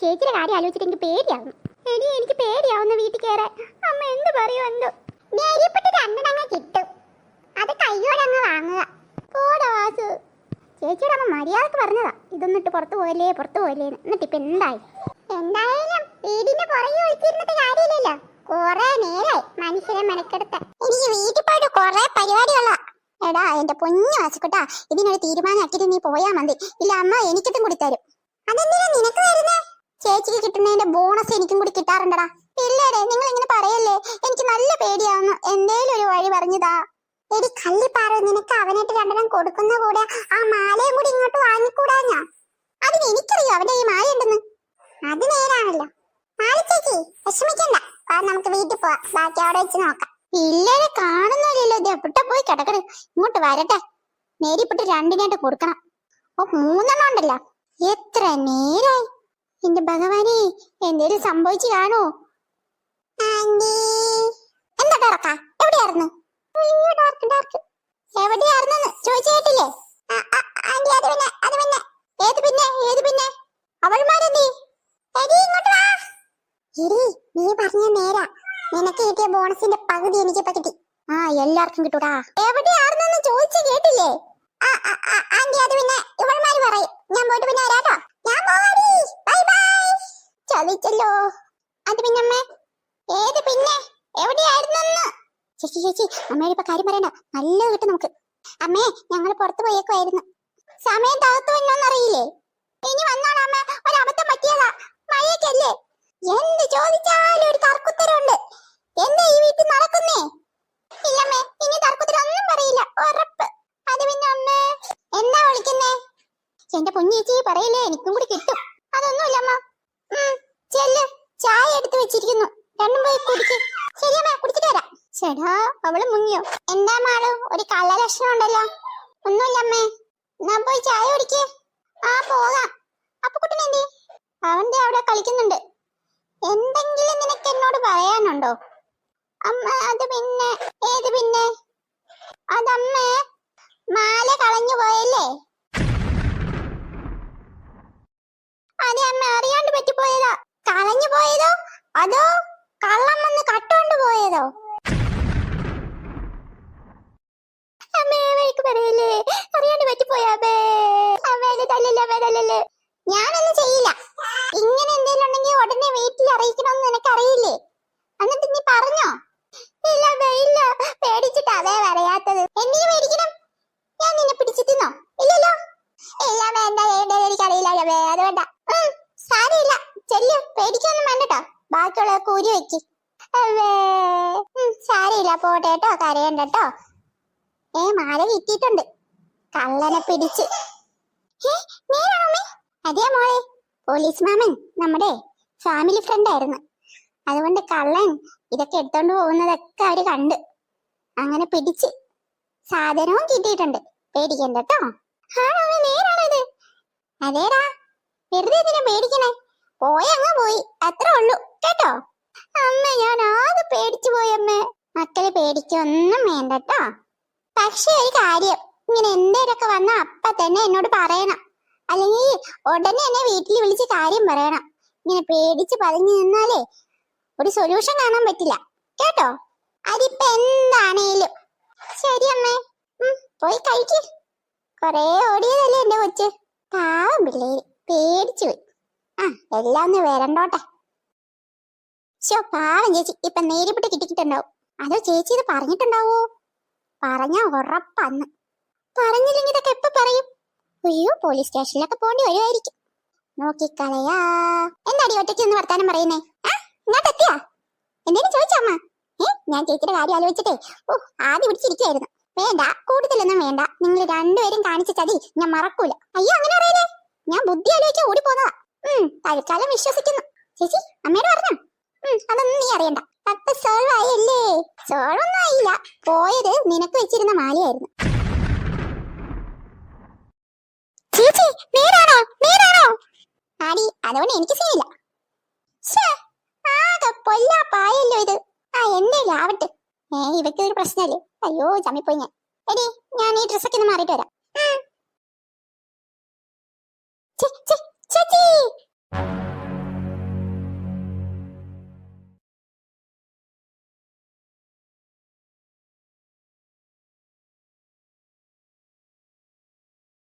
ചേച്ചിയുടെ കാര്യം ആലോചിച്ചിട്ട് എനിക്ക് പേടിയാവുന്നു. എനിക്ക് പേടിയാവുന്ന വീട്ടിൽ കയറാൻ. അമ്മ എന്ത് പറയൂ എന്തോ. നേരിയപ്പെട്ട് രണ്ടെണ്ണങ്ങ് കിട്ടും, അത് കയ്യോടങ്ങ് വാങ്ങുക. പോടാ വാസു. ചേച്ചിയുടെ അമ്മ മര്യാദക്ക് പറഞ്ഞതാ ഇതൊന്നിട്ട് പുറത്തു പോയല്ലേ എന്നിട്ട് ഇപ്പൊ എന്തായാലും വീടിന്റെ പുറകെ ഒളിച്ചിരുന്നിട്ട് കാര്യമില്ലല്ലോ. കൊറേ നേരായി മനുഷ്യനെ മെനക്കെടുത്ത. എനിക്ക് വീട്ടിൽ പോയിട്ട് കൊറേ പരിപാടികളാ. എടാ എന്റെ പൊന്നു വാസുക്കുട്ടാ, ഇതിനൊരു തീരുമാനമാക്കിയിട്ട് നീ പോയാ മതി. ഇല്ല അമ്മ എനിക്കിട്ടും കൂടി തരും. അതെന്തിനാ നിനക്ക് വരുന്നേ? ചേച്ചിക്ക് കിട്ടുന്നതിന്റെ ബോണസ് എനിക്കും കൂടി കിട്ടാറുണ്ടടാ. പിള്ളേരെ നിങ്ങൾ ഇങ്ങനെ പറയല്ലേ, എനിക്ക് നല്ല പേടിയാവുന്നു. എന്തേലും ഒരു വഴി പറഞ്ഞതാ. എടി കള്ളിപ്പാറ, നിനക്ക് അവനായിട്ട് രണ്ടെണ്ണം കൊടുക്കുന്ന കൂടെ ആ മാലയും കൂടി ഇങ്ങോട്ട് വാങ്ങിക്കൂടാ? ഞാൻ അതിന് എനിക്കറിയോ അവന്റെ ഈ മായ ഉണ്ടെന്ന്. അത് നേരാണല്ലോ. മാല ചേച്ചി വിഷമിക്കണ്ട, നമുക്ക് വീട്ടിൽ പോവാം, ബാക്കി അവിടെ വെച്ച് നോക്കാം. പിള്ളേരെ കാണുന്നില്ലല്ലോ, ഇത് എവിടെ പോയി കിടക്കണ്. ഇങ്ങോട്ട് വരട്ടെ. നേരിപ്പെട്ട് രണ്ടിനായിട്ട് കൊടുക്കണം. ഓ 3 ഉണ്ടല്ലോ, എത്ര നേരായി. എന്റെ ഭഗവാനെ, എന്തേലും സംഭവിച്ചു കാണോ? എന്താ ഡാർക്ക, എവിടെയായിരുന്നു? എവിടെയായിരുന്നു ചോദിച്ചേട്ടില്ലേ? ഏത് പിന്നെ അവൾമാരെന്തേ? നീ പറഞ്ഞ നേരാ. നിനക്ക് കിട്ടിയ ബോണസിന്റെ പകുതി എനിക്കിപ്പോ കിട്ടി. എല്ലാവർക്കും കിട്ടൂടാ. എവിടെയാണെന്ന് ചോദിച്ചു കേട്ടില്ലേ? ആന്റി അത് പിന്നെ ഇവൾമാര് പറയും. ഞാൻ പോയിട്ട് പിന്നെ വരാട്ടോ. ഞാൻ പോവാടി, ബൈ ബൈ. ചതിച്ചല്ലോ. അത് പിന്നെ അമ്മേ, ഏത് പിന്നെ എവിടെയായിരുന്നെന്ന്? ചേച്ചി അമ്മയോട് ഇപ്പൊ കാര്യം പറയണ്ട, നല്ലത് കിട്ടും നമുക്ക്. അമ്മേ ഞങ്ങള് പുറത്തു പോയേക്കുമായിരുന്നു. സമയം തകർത്തു എന്നറിയില്ലേ? ഇനി വന്നാണ് അമ്മ, ഒരബദ്ധം പറ്റിയതാ. മഴയൊക്കെയല്ലേ, എന്ത് ചോദിച്ചാലും ഒരു തർക്കുത്തരമുണ്ട്. എന്താ ഈ വീട്ടിൽ നടക്കുന്നേ? ഇല്ലമ്മേ, ഇനി തർക്കുത്തരം ഒന്നും പറയില്ല, ഉറപ്പ്. അത് പിന്നെ അമ്മേ എന്താ വിളിക്കുന്നേ? എന്റെ പൊന്നേച്ചി പറയില്ലേ, എനിക്കും കൂടി കിട്ടും. അതൊന്നുമില്ല അമ്മ. ചെല്ല്, ചായ എടുത്ത് വെച്ചിരിക്കുന്നു, രണ്ടും പോയി കുടിക്ക്. ശരിയമ്മേ, കുടിച്ചിട്ട് വരാം. ചേടാ അവള് മുങ്ങിയോ? എന്താ മാളു, ഒരു കള്ള ലക്ഷണം ഉണ്ടല്ലോ. ഒന്നുമില്ല അമ്മേ, ഞാൻ പോയി ചായ കുടിക്കേ. പോകാം. അപ്പൊ കുട്ടനെന്തേ? അവന്റെ അവിടെ കളിക്കുന്നുണ്ട്. എന്തെങ്കിലും നിനക്ക് എന്നോട് പറയാനുണ്ടോ? അമ്മ അത് പിന്നെ ഏത് പിന്നെ? അതമ്മേ മാല കളഞ്ഞു പോയല്ലേ? അതെ അമ്മ, അറിയാണ്ട് പറ്റിപ്പോയതാ. കളഞ്ഞു പോയതോ അതോ കള്ളം വന്ന് കട്ടുകൊണ്ട് പോയതോ? അമ്മേ വഴിക്ക് പറയല്ലേ, അറിയാണ്ട് പറ്റിപ്പോയാമേ. അമ്മേനെ തല്ലല്ലേ. ഞാനൊന്നും ചെയ്യില്ല. ഇങ്ങനെ എന്തെങ്കിലും ഉണ്ടെങ്കിൽ ഉടനെ വീട്ടിൽ അറിയിക്കണമെന്ന് നിനക്കറിയില്ലേ? എന്നിട്ട് നീ പറഞ്ഞോ? ഇല്ല, പേടിച്ചിട്ട് അതേ പറയാത്തത്. എന്തിനു പേടിക്കണം? ഞാൻ നിന്നെ പിടിച്ചിരുന്നോ? ഇല്ലല്ലോ. ഇല്ല വേണ്ട, എനിക്കറിയില്ല. അത് വേണ്ട. സാരമില്ല, ചെല്ലു, പേടിക്കൊന്നും വേണ്ടട്ടോ. ബാക്കിയുള്ള കൂരി വെക്ക്. സാരമില്ല, പോട്ടെ കേട്ടോ, കരയണ്ടട്ടോ. മാല കിട്ടിയിട്ടുണ്ട്, കള്ളനെ പിടിച്ച്. അതേ മോളെ, പോലീസ് മാമൻ നമ്മുടെ ഫാമിലി ഫ്രണ്ട് ആയിരുന്നു. അതുകൊണ്ട് കള്ളൻ ഇതൊക്കെ എടുത്തോണ്ട് പോകുന്നതൊക്കെ അവര് കണ്ട് അങ്ങനെ പിടിച്ച് സാധനവും കിട്ടിയിട്ടുണ്ട്. പേടിക്കണ്ട കേട്ടോ. നേരാണത്. അതേടാ, വെറുതെ ഇതിനെ പേടിക്കണേ. പോയങ്ങ് പോയി, അത്രേ ഉള്ളൂ കേട്ടോ. അമ്മ ഞാൻ ആകെ പേടിച്ചു പോയമ്മേ. മക്കളെ പേടിക്കൊന്നും വേണ്ടട്ടോ. പക്ഷെ ഒരു കാര്യം, ഇങ്ങനെ എന്തേലൊക്കെ വന്നാ അപ്പ തന്നെ എന്നോട് പറയണം. അല്ലെങ്കിൽ ഉടനെ എന്നെ വീട്ടിൽ വിളിച്ച് കാര്യം പറയണം. ഇങ്ങനെ പേടിച്ച് പതിഞ്ഞു നിന്നാലേ ഒരു സൊല്യൂഷൻ കാണാൻ പറ്റില്ല കേട്ടോ. അതിപ്പോ എന്താണേലും. ശരി അമ്മേ, പോയി കഴിക്ക്. കൊറേ ഓടിയതല്ലേ എന്റെ കൊച്ച്. പാവം പിള്ളേര്, പേടിച്ചു പോയി. എല്ലാം ഒന്ന് വരണ്ടോട്ടെ. പാവം ചേച്ചി ഇപ്പൊ നേരിപ്പെട്ട് കിട്ടിക്കിട്ടുണ്ടാവും. അതോ ചേച്ചി ഇത് പറഞ്ഞിട്ടുണ്ടാവോ? പറഞ്ഞാ ഉറപ്പന്ന്. പറഞ്ഞില്ലെങ്കിൽ ഇതൊക്കെ എപ്പോ പറയും? അയ്യോ, പോലീസ് സ്റ്റേഷനിലൊക്കെ പോണ്ടി വരുമായിരിക്കും. നോക്കിക്കളയാ. എന്താടി ഒറ്റയ്ക്ക് ഒന്ന് വർത്താനം പറയുന്നേ? ഇങ്ങോട്ടെത്തിയാ? എന്തേലും ചോദിച്ചമ്മ? ഞാൻ ചേച്ചിയുടെ കാര്യം ആലോചിച്ചിട്ടേ ആദ്യം പിടിച്ചിരിക്കായിരുന്നു. വേണ്ട, കൂടുതലൊന്നും വേണ്ട. നിങ്ങൾ രണ്ടുപേരും കാണിച്ച ചതി ഞാൻ മറക്കൂല. അയ്യോ അങ്ങനെ അറിയാലേ, ഞാൻ ബുദ്ധി ആലോചിക്കാൻ ഓടിപ്പോന്നതാ. തൽക്കാലം വിശ്വസിക്കുന്നു. ചേച്ചി അമ്മയോട് പറഞ്ഞോ? അതൊന്നും നീ അറിയണ്ട. അപ്പൊ സോൾവ് ആയല്ലേ? സോൾവ് ഒന്നും ആയില്ല. പോയത് നിനക്ക് വെച്ചിരുന്ന മാലയായിരുന്നു. ചേച്ചി നേരാണോ? ആടി, അതുകൊണ്ട് എനിക്ക് സീനില്ല. ആകെ പൊല്ലാപ്പായല്ലോ ഇത്. എന്തേലും ആവട്ടെ. ഇവയ്ക്ക് ഒരു പ്രശ്നല്ലേ? അയ്യോ ചമ്മിപ്പോയി ഞാൻ. എടി, ഞാൻ ഈ ഡ്രസ്സൊക്കെ ഒന്ന് മാറിയിട്ട് വരാം.